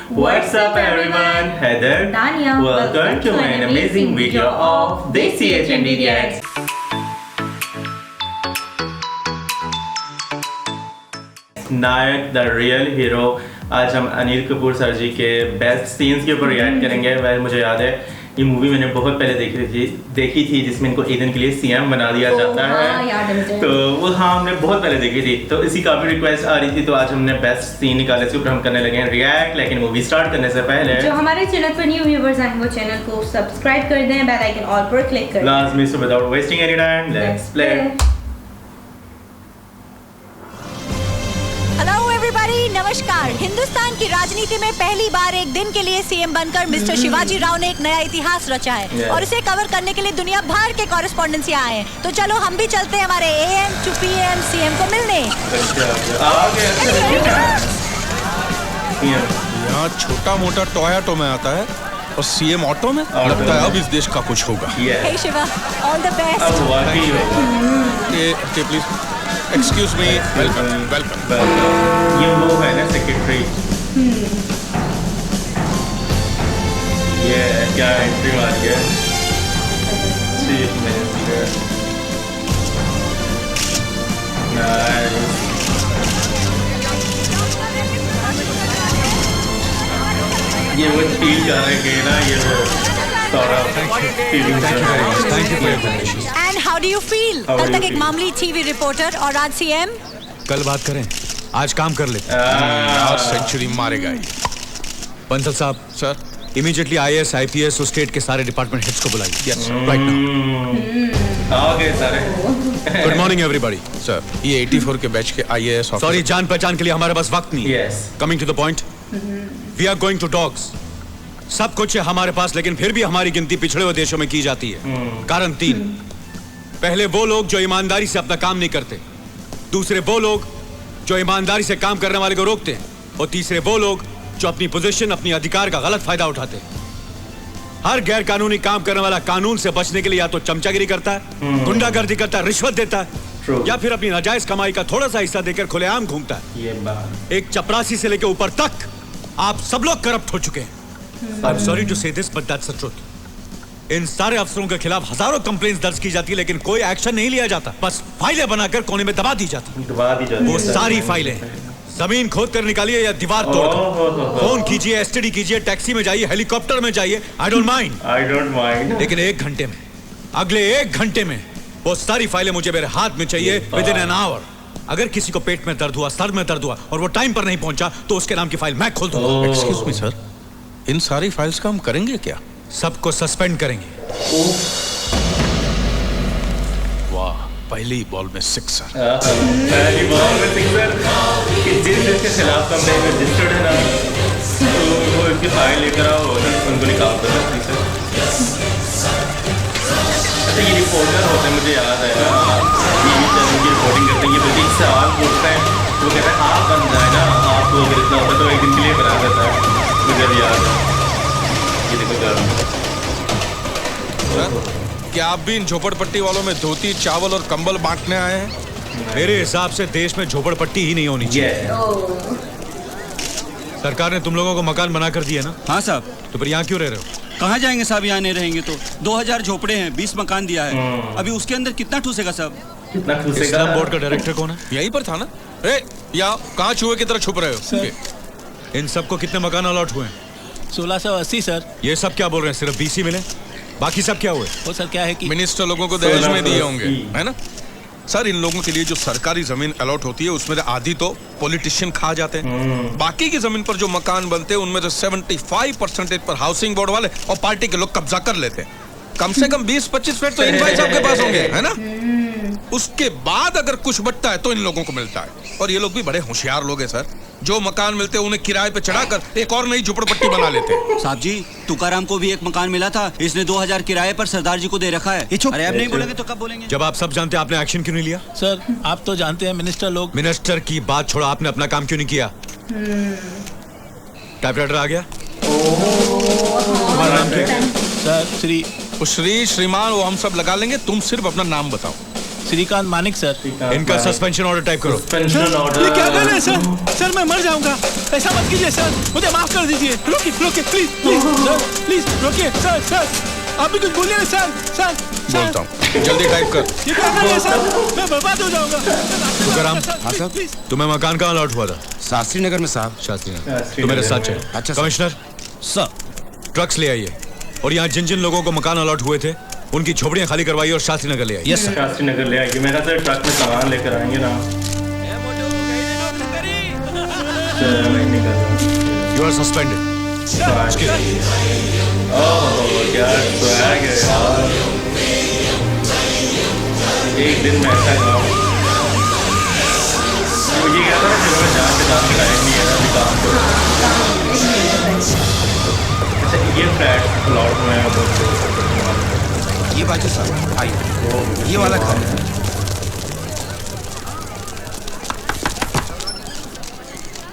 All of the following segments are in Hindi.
What's up everyone? Heather, Tanya, welcome to an amazing video of Desi HND Reacts. Nayak the real hero. आज हम अनिल कपूर सर जी के बेस्ट सीन्स के ऊपर रिएक्ट करेंगे। वह मुझे याद है ये मूवी मैंने बहुत पहले देखी थी जिसमें इनको एक दिन के लिए सीएम बना दिया जाता है। तो वो हमने बहुत पहले देखी थी, तो इसी काफी रिक्वेस्ट आ रही थी, तो आज हमने बेस्ट सीन निकाले, इसके ऊपर हम करने लगे हैं रिएक्ट। लेकिन मूवी स्टार्ट करने से पहले जो हमारे चैनल पर न्यू व्यूअर्स हैं वो चैनल को सब्सक्राइब कर दें, बेल आइकन ऑल पर क्लिक कर दें। लाजमी। So without wasting any time let's play. नमस्कार। हिंदुस्तान की राजनीति में पहली बार एक दिन के लिए सीएम बनकर मिस्टर शिवाजी राव ने एक नया इतिहास रचा है और इसे कवर करने के लिए दुनिया भर के कॉरेस्पॉन्डेंट्स यहाँ आए हैं। तो चलो हम भी चलते हैं हमारे AM to PM सीएम को मिलने। यहाँ छोटा मोटा टोयोटो में आता है और सीएम ऑटो में। लगता है अब इस देश का कुछ होगा। Hey Shiva, all the best. Please excuse me, welcome welcome. ये वो है ना सेक्रेटरी। ये क्या एंट्री मारी है चीफ मिनिस्टर। ये वो फील कर रहे हैं ना, ये वो and how do you feel? कल तक एक मामूली टीवी रिपोर्टर और आज सीएम। कल बात करें, आज काम कर लेते। आज सेंचुरी मारेगा ये। बंसल साहब सर, इमीडिएटली IAS IPS और स्टेट के सारे डिपार्टमेंट हेड्स को बुलाइए। Yes right now. आओगे सारे। Good morning everybody. सर, ये 84 के बैच के IAS ऑफिसर। सॉरी, जान पहचान के लिए हमारे पास वक्त नहीं है। Coming to the point, we are going to dogs. सब कुछ है हमारे पास, लेकिन फिर भी हमारी गिनती पिछड़े हुए देशों में की जाती है। कारण 3। पहले वो लोग जो ईमानदारी से अपना काम नहीं करते, दूसरे वो लोग जो ईमानदारी से काम करने वाले को रोकते हैं, और तीसरे वो लोग जो अपनी पोजीशन, अपनी अधिकार का गलत फायदा उठाते हैं। हर गैर कानूनी काम करने वाला कानून से बचने के लिए या तो चमचागिरी करता है, गुंडागर्दी करता है, रिश्वत देता है, या फिर अपनी नाजायज कमाई का थोड़ा सा हिस्सा देकर खुलेआम घूमता है। ये बात एक चपरासी से लेकर ऊपर तक आप सब लोग करप्ट हो चुके हैं। I'm sorry to say this, but that's the truth. इन सारे अफसरों के खिलाफ हजारों कंप्लेंट्स दर्ज की जाती है, लेकिन कोई एक्शन नहीं लिया जाता। बस फाइलें बनाकर कोने में दबा दी जाती। वो सारी फाइलें जमीन खोद कर निकालिए या दीवार तोड़, फोन कीजिए, STD कीजिए, टैक्सी में जाइए, हेलीकॉप्टर में जाइए, I don't mind। लेकिन 1 घंटे में, अगले 1 घंटे में वो सारी फाइलें मुझे मेरे हाथ में चाहिए within an hour। अगर किसी को पेट में दर्द हुआ, सर में दर्द हुआ और वो टाइम पर नहीं पहुंचा, तो उसके नाम की फाइल मैं खोल दूंगा। एक्सक्यूज मी सर, इन सारी फाइल्स का हम करेंगे क्या? सबको सस्पेंड करेंगे। वाह, पहली बॉल में 6। पहली बॉल में 6। जिस के खिलाफ कंप्लेंट रजिस्टर्ड है ना, तो वो इसकी फाइल लेकर आओ, उनको निकाल दो। अच्छा, ये रिपोर्टर होते हैं, मुझे याद है टीवी चैनल की रिपोर्टिंग करते हैं। ये बल्कि इससे आग पूछते हैं, तो वो कहते हैं आप बन जाए ना, आपको अगर इतना होता तो एक दिन के लिए बना देता है। मुझे भी याद है। ये देखो सर, क्या आप भी इन झोपड़पट्टी वालों में धोती, चावल और कंबल बांटने आए हैं? मेरे हिसाब से देश में झोपड़पट्टी ही नहीं होनी चाहिए। सरकार ने तुम लोगों को मकान बना कर दिया ना? हाँ साहब। तो फिर यहाँ क्यों रह रहे हो? कहाँ जाएंगे साहब, यहाँ नहीं रहेंगे तो। 2000 झोपड़े हैं, 20 मकान दिया है। अभी उसके अंदर कितना ठूसेगा साहब? कितना ठूसेगा? इस्लाम बोर्ड का डायरेक्टर कौन है? यहीं पर था ना। या कहाँ चूहे की तरह छुप रहे हो? इन सबको कितने मकान अलॉट हुए? 1680 सर। ये सब क्या बोल रहे हैं? सिर्फ 20 ही मिले, बाकी सब क्या हुए? वो सर क्या है कि मिनिस्टर लोगों को दहेज में दिए होंगे, है ना सर? इन लोगों के लिए जो सरकारी जमीन अलॉट होती है उसमें आधी तो पॉलिटिशियन खा जाते हैं। बाकी की जमीन पर जो मकान बनते हैं उनमें से 75% पर हाउसिंग बोर्ड वाले और पार्टी के लोग कब्जा कर लेते हैं। कम से कम 20-25 फ्लैट तो इन भाई साहब के पास होंगे, है ना? उसके बाद अगर कुछ बचता है तो इन लोगों को मिलता है। और ये लोग भी बड़े होशियार लोग हैं सर। जो मकान मिलते हैं उन्हें किराए पे चढ़ाकर एक और नई झुपड़पट्टी बना लेते हैं। साहब जी, तुकाराम को भी एक मकान मिला था, इसने 2000 किराए पर सरदार जी को दे रखा है। अरे आप नहीं बोलेंगे तो कब बोलेंगे? जब आप सब जानते हैं, आपने एक्शन क्यों नहीं लिया? सर, आप तो जानते हैं मिनिस्टर लोग। मिनिस्टर की बात छोड़ो, आपने अपना काम क्यों नहीं किया? टाइपराइटर आ गया? सर, श्री श्रीमान वो हम सब लगा लेंगे, तुम सिर्फ अपना नाम बताओ। श्रीकांत मानिक सर। इनका सस्पेंशन ऑर्डर टाइप करो। Suspension order. ये क्या कर रहे हैं सर? सर मैं मर जाऊंगा, ऐसा मत कीजिए सर, मुझे माफ कर दीजिए। रोकिए रोकिए प्लीज प्लीज सर, प्लीज रोकिए सर। सर आप भी कुछ बोलिए ना सर। सर बोलता हूँ, जल्दी टाइप कर। ये क्या कर रहे हैं सर? मैं बर्बाद हो जाऊंगा। तुकाराम, हाँ साहब। तुम्हें मकान कहाँ अलॉट हुआ था? शास्त्री नगर में साहब। शास्त्री नगर। तो मेरे साथ चल। अच्छा कमिश्नर सर। ट्रक्स ले आइए और यहाँ जिन जिन लोगों को मकान अलॉट हुए थे उनकी झोपड़ियाँ खाली करवाइए और शास्त्री नगर ले आइए। Yes sir. शास्त्री नगर ले आएगी। मेरा सर ट्रक में सामान लेकर आएंगे ना। मैं नहीं कर रहा। You are suspended. क्या स्वैग है यार। एक दिन में ऐसा गाँव मुझे कहता है फिर मैं जान के लायक नहीं है अभी काम को। अच्छा ये फ्लैट प्लॉट में ये बाजू साहब आइए, ये वाला घर है।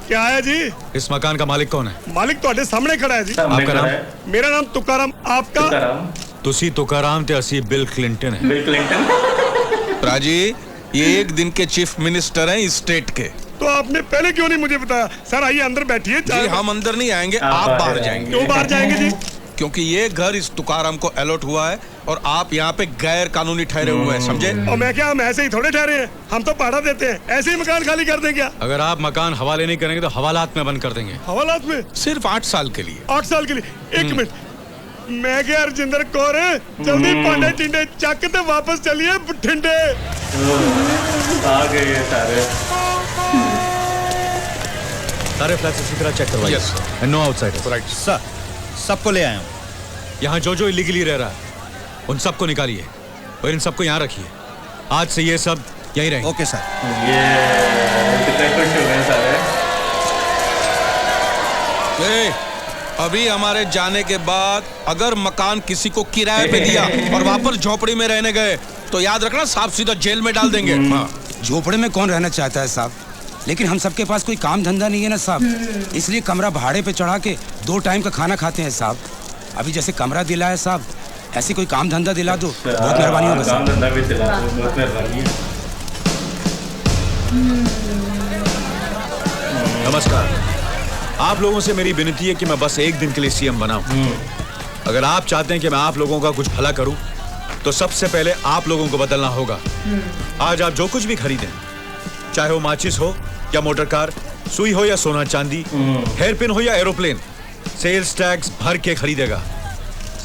क्या है जी? इस मकान का मालिक कौन है? मालिक ਤੁਹਾਡੇ सामने खड़ा है जी। आपका नाम? मेरा नाम तुकाराम, आपका? तुसी तुकाराम ते असी बिल क्लिंटन है। Bill Clinton. राजी, ये एक दिन के चीफ मिनिस्टर हैं इस स्टेट के। तो आपने पहले क्यों नहीं मुझे बताया? सर आइए अंदर बैठिए। जी हम अंदर नहीं आएंगे, आप बाहर जाएंगे। क्यों बाहर जाएंगे जी? क्योंकि ये घर इस तुकाराम को अलॉट हुआ है और आप यहाँ पे गैर कानूनी ठहरे हुए हैं, समझे? और मैं क्या, हम ऐसे ही थोड़े ठहरे हैं? हम तो भाड़ा देते हैं, ऐसे ही मकान खाली कर दें क्या? अगर आप मकान हवाले नहीं करेंगे तो हवालात में बंद कर देंगे। हवालात में? सिर्फ 8 साल के लिए। 8 साल के लिए? एक मिनट, मैं क्या रजिंदर कौर है? जल्दी पांडे टिंडे चक ते वापस चलिए बठिंडे। आ गए सारे फ्लैट्स इसी तरह चेक करवाइए। Yes, sir. No outsiders. Right sir सबको ले आया हूँ। यहाँ जो जो इलीगली रह रहा है उन सबको निकालिए और इन सबको यहाँ रखिए। आज से ये सब यहीं रहेंगे। Okay sir. ये कितने खुश हो गए सारे। अभी हमारे जाने के बाद अगर मकान किसी को किराए पे दिया और वापस झोपड़ी में रहने गए तो याद रखना साफ सीधा जेल में डाल देंगे। हाँ। झोपड़े में कौन रहना चाहता है साहब? लेकिन हम सबके पास कोई काम धंधा नहीं है ना साहब, इसलिए कमरा भाड़े पे चढ़ा के 2 टाइम का खाना खाते हैं साहब। अभी जैसे कमरा दिला है साहब, ऐसे कोई काम धंधा दिला दो, बहुत मेहरबानी होगा काम साहब। धंधा भी दिला दो, बहुत मेहरबानी है। नमस्कार। आप लोगों से मेरी विनती है कि मैं बस एक दिन के लिए सीएम बनाऊं। अगर आप चाहते हैं कि मैं आप लोगों का कुछ भला करूं तो सबसे पहले आप लोगों को बदलना होगा। आज आप जो कुछ भी खरीदें, चाहे वो माचिस हो या मोटर कार, सुई हो या सोना चांदी, हेयर पिन हो या एरोप्लेन, सेल्स टैक्स भर के खरीदेगा।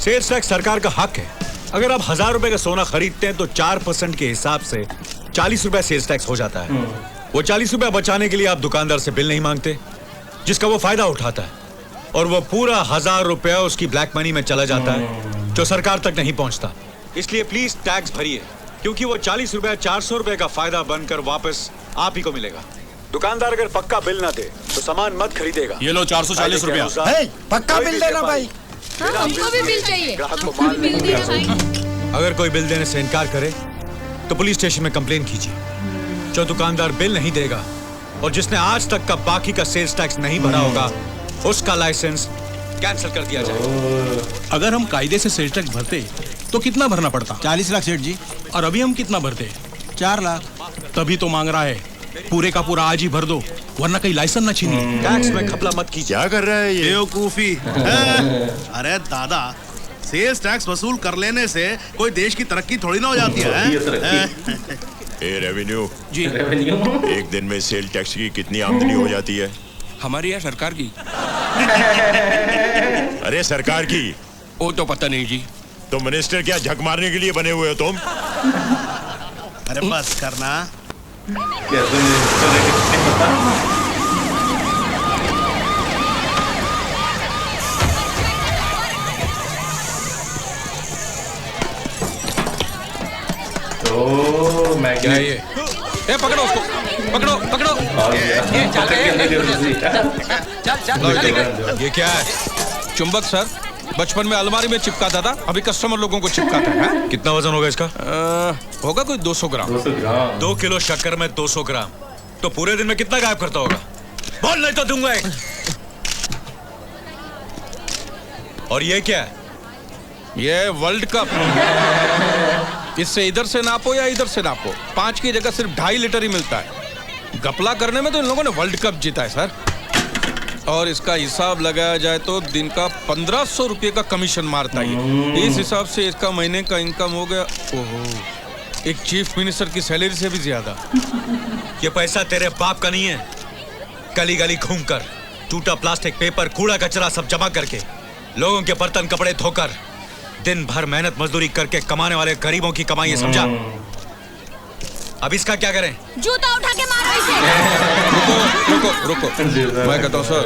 सेल्स टैक्स सरकार का हक है। अगर आप 1000 रुपए का सोना खरीदते हैं तो 4% के हिसाब से 40 रुपए सेल्स टैक्स हो जाता है। वो 40 रुपए बचाने के लिए आप दुकानदार से बिल नहीं मांगते, जिसका वो फायदा उठाता है, और वो पूरा 1000 रुपया उसकी ब्लैक मनी में चला जाता है जो सरकार तक नहीं पहुंचता। इसलिए प्लीज टैक्स भरिए, क्योंकि वो 40 रुपया 400 रुपए का फायदा बनकर वापस आप ही को मिलेगा। दुकानदार अगर पक्का बिल ना दे तो सामान मत खरीदेगा। ये लो 440 रुपया। पक्का बिल देना भाई। हमको भी बिल चाहिए। ग्राहक को माल बिल देना भाई। अगर कोई बिल देने से इनकार करे तो पुलिस स्टेशन में कंप्लेन कीजिए। जो दुकानदार बिल नहीं देगा और जिसने आज तक का बाकी का सेल्स टैक्स नहीं भरा होगा उसका लाइसेंस कैंसिल कर दिया जाएगा। अगर हम कायदे से सेल्स टैक्स भरते तो कितना भरना पड़ता? 40 लाख सेठ जी। और अभी हम कितना भरते? 4 लाख। तभी तो मांग रहा है पूरे का पूरा आज ही भर दो, वरना कहीं लाइसेंस ना छीन ले। टैक्स में घपला मत कीजिए। क्या कर रहा है ये? बेवकूफी। अरे दादा, सेल्स टैक्स वसूल कर लेने से कोई देश की तरक्की थोड़ी ना हो जाती है। ए रेवेन्यू जी। एक दिन में सेल टैक्स की कितनी आमदनी हो जाती है? हमारी या सरकार की? अरे सरकार की वो तो पता नहीं जी। तो मिनिस्टर क्या झक मारने के लिए बने हुए हो तुम? अरे बस करना। तो मैं क्या है ये? पकड़ो उसको, पकड़ो पकड़ो। ये क्या है? चुंबक सर, बचपन में अलमारी में चिपकाता था, अभी कस्टमर लोगों को चिपकाता है। कितना वजन होगा इसका? होगा कोई 200 ग्राम। 2 किलो शक्कर में 200 ग्राम तो पूरे दिन में कितना गायब करता होगा? बोल नहीं तो दूंगा एक। और ये क्या है? ये वर्ल्ड कप। इससे इधर से नापो या इधर से नापो, 5 की जगह सिर्फ 2.5 लीटर ही मिलता है। घपला करने में तो इन लोगों ने वर्ल्ड कप जीता है सर। और इसका हिसाब लगाया जाए तो दिन का 1500 रुपये का कमीशन मारता है। इस हिसाब से इसका महीने का इनकम हो गया, ओहो, एक चीफ मिनिस्टर की सैलरी से भी ज्यादा। ये पैसा तेरे बाप का नहीं है। गली गली घूमकर टूटा प्लास्टिक, पेपर, कूड़ा कचरा सब जमा करके, लोगों के बर्तन कपड़े धोकर, दिन भर मेहनत मजदूरी करके कमाने वाले गरीबों की कमाई है, समझा? अब इसका क्या करें? जूता उठा के मार इसे। रुको। मैं कहता हूँ सर,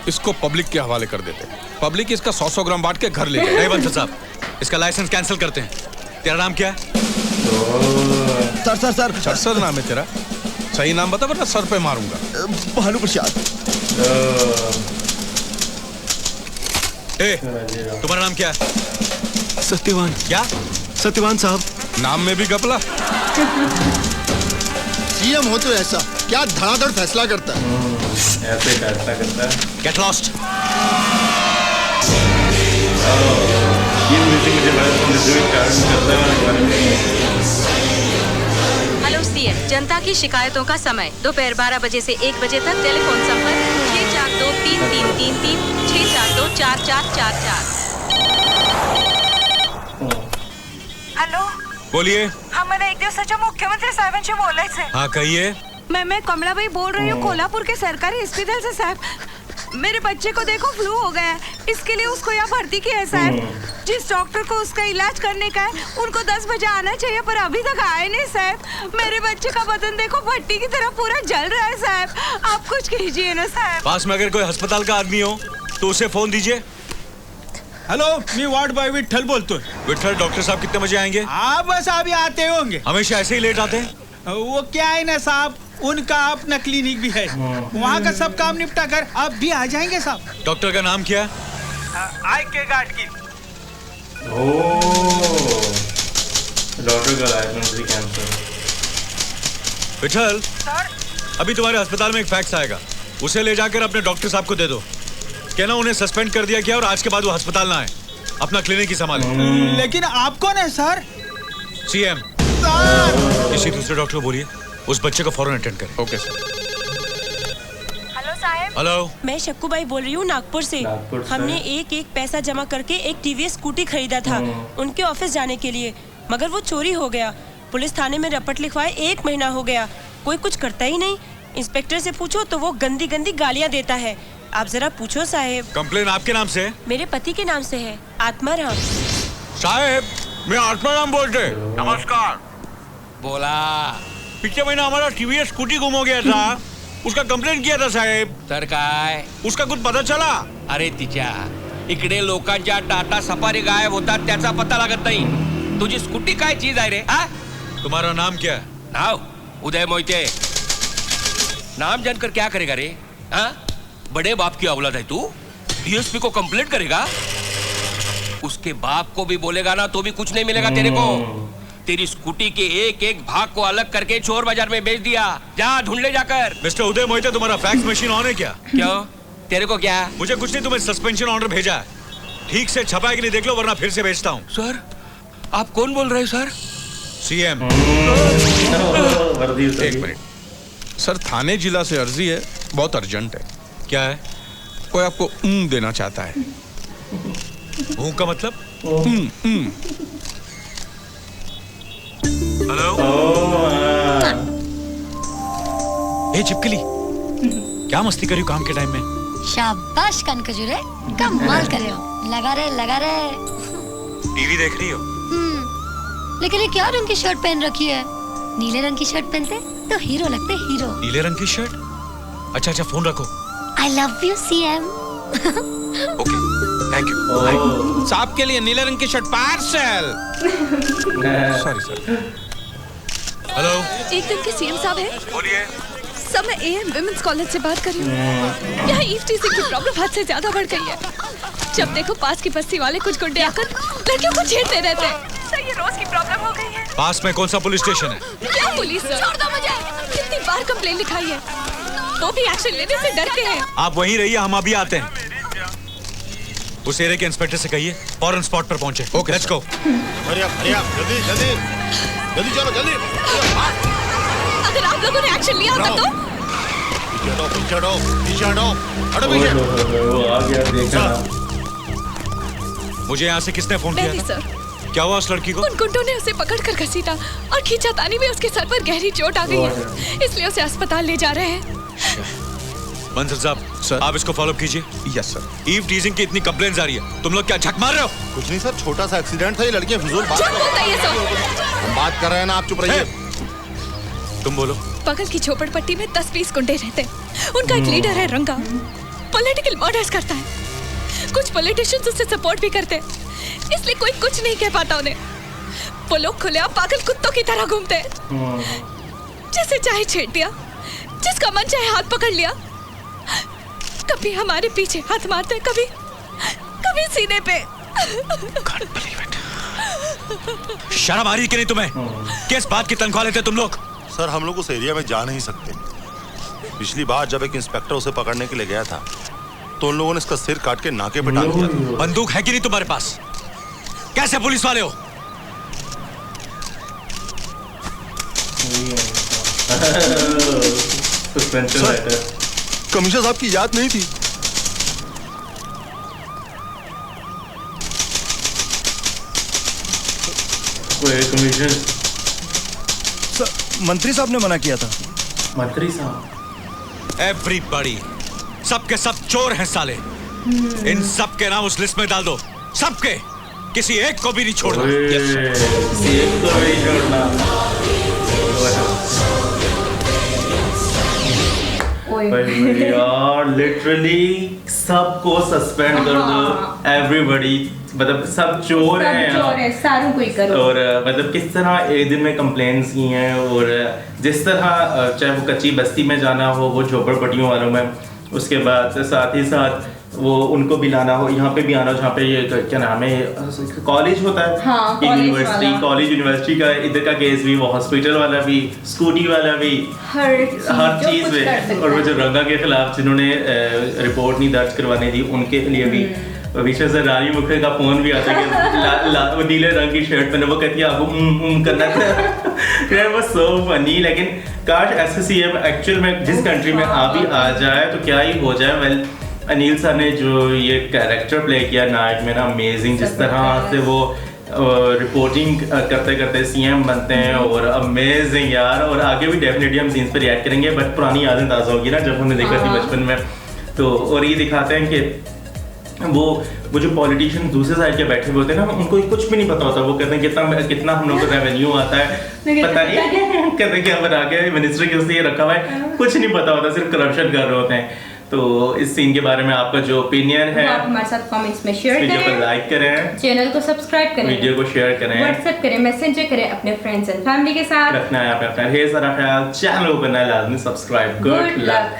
इसको पब्लिक के हवाले कर देते। पब्लिक इसका 100 ग्राम बांट के घर ले जाए। नहीं बंसल साहब, इसका लाइसेंस कैंसिल करते हैं। तेरा नाम क्या है? सर नाम है तेरा? सही नाम बता वरना सर पे मारूंगा। भानु प्रसाद। तुम्हारा नाम क्या है? सत्यवान। क्या? सत्यवान साहब। नाम में भी घपला। सीएम हो तो ऐसा क्या धड़ाधड़ फैसला करता है? ऐसे फैसला करता है। Get lost. ये मुझे बड़ा हेलो सीएम, जनता की शिकायतों का समय दोपहर 12 बजे से 1 बजे तक। टेलीफोन संपर्क 642-3333 642-4444। हॅलो, बोलिए। हा मला एक दिवसाच्या मुख्यमंत्री साहेबांशी बोलायचंय। हाँ कहिए। मैं कमलाबाई बोल रही हूँ कोल्हापुर के सरकारी हॉस्पिटल से साहब। मेरे बच्चे को देखो फ्लू हो गया है, इसके लिए उसको यहाँ भर्ती किया है साहब। जिस डॉक्टर को उसका इलाज करने का है उनको 10 बजे आना चाहिए, पर अभी तक आए नहीं साहब। मेरे बच्चे का बदन देखो भट्टी की तरह पूरा जल रहा है साहब, आप कुछ कीजिए ना साहब। पास में अगर कोई अस्पताल का आदमी हो तो उसे फोन दीजिए। हेलो, मी वार्ड बॉय विठ्ठल बोलतोय। विठ्ठल, डॉक्टर साहब कितने बजे आएंगे? हाँ बस अभी आते होंगे। हमेशा ऐसे ही लेट आते हैं? वो क्या है ना साहब, उनका अपना क्लिनिक भी है, वहाँ का सब काम निपटा कर आप भी आ जाएंगे साहब। डॉक्टर का नाम क्या है? IK गाडगिल। डॉक्टर का लाइसेंस भी कैंसिल। विठल, अभी तुम्हारे अस्पताल में एक फैक्स आएगा, उसे ले जाकर अपने डॉक्टर साहब को दे दो। कहना उन्हें सस्पेंड कर दिया गया और आज के बाद वो अस्पताल ना आए, अपना क्लिनिक ही संभाले। लेकिन आप कौन है सर? सीएम। किसी दूसरे डॉक्टर को बोलिए उस बच्चे को फौरन अटेंड करें। Okay sir. हेलो साहब। हेलो, मैं शक्कूबाई बोल रही हूँ नागपुर से। हमने एक पैसा जमा करके एक टीवीएस स्कूटी खरीदा था उनके ऑफिस जाने के लिए, मगर वो चोरी हो गया। पुलिस थाने में रपट लिखवाए 1 महीना हो गया, कोई कुछ करता ही नहीं। इंस्पेक्टर से पूछो तो वो गंदी गंदी गालियाँ देता है। आप जरा पूछो साहेब। कंप्लेन आपके नाम से है? मेरे पति के नाम से है, आत्माराम। साहेब, मैं आत्माराम बोल रहे। नमस्कार। बोला। पिछले महीना हमारा टीवीएस स्कूटी गुम हो गया था, उसका कंप्लेंट किया था साहेब। तर काय? उसका कुछ पता चला? अरे तिच्या इकडे लोकांच्या टाटा सफारी गायब होतात त्याचा पता लागत नाही। तुझी स्कूटी काय चीज आहे रे? तुम्हारा नाम क्या है? नाव उदय मोहिते। नाम जानकर क्या करेगा रे? बड़े बाप की औलाद है तू? डीएसपी को कंप्लेंट करेगा? उसके बाप को भी बोलेगा ना तो भी कुछ नहीं मिलेगा तेरे को। तेरी स्कूटी के एक भाग को अलग करके चोर बाजार में बेच दिया। जा ढूंढ ले जाकर। मिस्टर उदय मोहिते, तुम्हारा फैक्स मशीन ऑन है क्या? क्यों? तेरे को क्या? मुझे कुछ नहीं, तुम्हें सस्पेंशन ऑर्डर भेजा है, ठीक से छपा है कि नहीं देख लो वरना फिर से भेजता हूँ। सर, आप कौन बोल रहे हो सर? सीएम। एक मिनट सर, थाने जिला से अर्जी है, बहुत अर्जेंट है। क्या है? कोई आपको देना चाहता है। का मतलब? हेलो। ए चिपकली, क्या मस्ती करी काम के टाइम में? शाबाश कनकजुरे, कमाल कर रहे हो। लगा रहे। टीवी देख रही हो? लेकिन ये क्या रंग की शर्ट पहन रखी है? नीले रंग की शर्ट पहनते तो हीरो लगते, हीरो। नीले रंग की शर्ट? अच्छा फोन रखो। I love you CM। Okay, thank you. साहब के लिए नीले रंग की shirt parcel. Sorry sir. Hello. एकदम के सीएम साहब है? बोलिए। सब मैं AM विमेंस कॉलेज से बात कर रही हूँ। यहाँ ईव टीजिंग की प्रॉब्लम हद से ज्यादा बढ़ गई है। जब देखो पास की बस्ती वाले कुछ गुंडे आकर लड़कियों को छेड़ते रहते हैं। सर, ये रोज की प्रॉब्लम हो गई है। पास में कौन सा पुलिस स्टेशन है? क्या पुलिस? छोड़ दो मुझे। कितनी बार कंप्लेन लिखाई है, तो भी एक्शन लेने से डरते हैं। आप वहीं रहिए, हम अभी आते हैं। उस एरिया के इंस्पेक्टर से कहिए फौरन स्पॉट पर पहुंचे। Okay let's go. Hurry up जल्दी जल्दी जल्दी चलो जल्दी। अगर आप लोगों ने एक्शन लिया होता तो पीछे हटो पीछे हटो हटो पीछे। वो आ गया देखा। मुझे यहाँ से किसने फोन मैंने किया था? सर। क्या हुआ उस लड़की को? उन गुंडों ने उसे पकड़कर घसीटा और खींचातानी में उसके सर पर गहरी चोट आ गई है, इसलिए उसे अस्पताल ले जा रहे हैं। मंसर साहब सर, आप इसको फॉलो कीजिए। Yes sir. ईव टीजिंग की इतनी कंप्लेंट्स आ रही है, तुम लोग क्या झक मार रहे हो? कुछ नहीं सर, छोटा सा एक्सीडेंट था, ये लड़कियां फिजूल बात झूठ बोलता है ये सब। हम बात कर रहे हैं ना, आप चुप रहिए। तुम बोलो। बगल की झोपड़पट्टी में 10-20 गुंडे रहते हैं। उनका एक लीडर है रंगा, पॉलिटिकल मर्डर्स करता है। कुछ पॉलिटिशियंस उससे सपोर्ट भी करते हैं, इसलिए कोई कुछ नहीं कह पाता उन्हें। वो लोग खुलेआम पागल कुत्तों की तरह घूमते हैं, जैसे चाहे छेड़ दिया, जिसका मन चाहे हाथ पकड़ लिया। कभी हमारे पीछे हाथ मारते, कभी सीने पे। शर्म आ रही कि नहीं तुम्हें? किस बात की तनख्वाह लेते तुम लोग? सर हम लोग उस एरिया में जा नहीं सकते। पिछली बार जब एक इंस्पेक्टर उसे पकड़ने के लिए गया था तो उन लोगों ने इसका सिर काट के नाके पे टांग दिया था। बंदूक है कि नहीं तुम्हारे पास? कैसे पुलिस वाले हो? कमिश्नर साहब की याद नहीं थी। मंत्री साहब ने मना किया था। मंत्री साहब? एवरीबॉडी, सबके सब चोर हैं साले। इन सब के नाम उस लिस्ट में डाल दो, सबके, किसी एक को भी नहीं छोड़ना। किसी एक को भी नहीं छोड़ना। यार लिटरली सबको सस्पेंड कर दो, एवरीबॉडी, मतलब सब चोर हैं, चोर है, सारों को ही करो। और मतलब किस तरह एक दिन में कंप्लेंट्स की हैं, और जिस तरह चाहे वो कच्ची बस्ती में जाना हो, वो झोपड़पट्टियों वालों में, उसके बाद साथ ही साथ वो उनको भी लाना हो, यहाँ पे भी आना हो जहाँ पे ये क्या नाम है कॉलेज होता है, हाँ, यूनिवर्सिटी, कॉलेज यूनिवर्सिटी का इधर का केस भी, वो हॉस्पिटल वाला भी, स्कूटी वाला भी, हर चीज में। और वो जो रंगा के खिलाफ जिन्होंने रिपोर्ट नहीं दर्ज करवाने दी, उनके लिए भी विशेष रानी मुखर्जी का फोन भी आता है कि वो नीले रंग की शर्ट पहने, वो कहती है आपको करना था। वो सो फनी। लेकिन काश ऐसे सीएम एक्चुअल में जिस कंट्री में भी आ जाए तो क्या ही हो जाए। वेल, अनिल सर ने जो ये कैरेक्टर प्ले किया नायक में ना, अमेजिंग, जिस तरह से वो रिपोर्टिंग करते करते सीएम बनते हैं, और अमेजिंग यार। और आगे भी डेफिनेटली हम सीन्स पे रिएक्ट करेंगे, बट पुरानी यादें ताज़ा होगी ना जब हमने देखा थी बचपन में। तो और ये दिखाते हैं कि वो जो पॉलिटिशियन दूसरे साइड के बैठे हुए होते हैं ना, उनको कुछ भी नहीं पता होता। वो कहते हैं कितना हम लोग को रेवेन्यू आता है, पता नहीं, कहते हैं कि हम बना के मिनिस्टर के उससे ये रखा हुआ है, कुछ नहीं पता होता, सिर्फ करप्शन कर रहे होते हैं। तो इस सीन के बारे में आपका जो ओपिनियन है आप हमारे साथ कमेंट्स में शेयर वीडियो करें, को लाइक करें, चैनल को सब्सक्राइब करें, वीडियो को शेयर करें, व्हाट्सएप करें, मैसेंजर करें अपने फ्रेंड्स एंड फैमिली के साथ। रखना है अपना ढेर सारा ख्याल, चैनल को करना है लाजमी सब्सक्राइब। Good luck.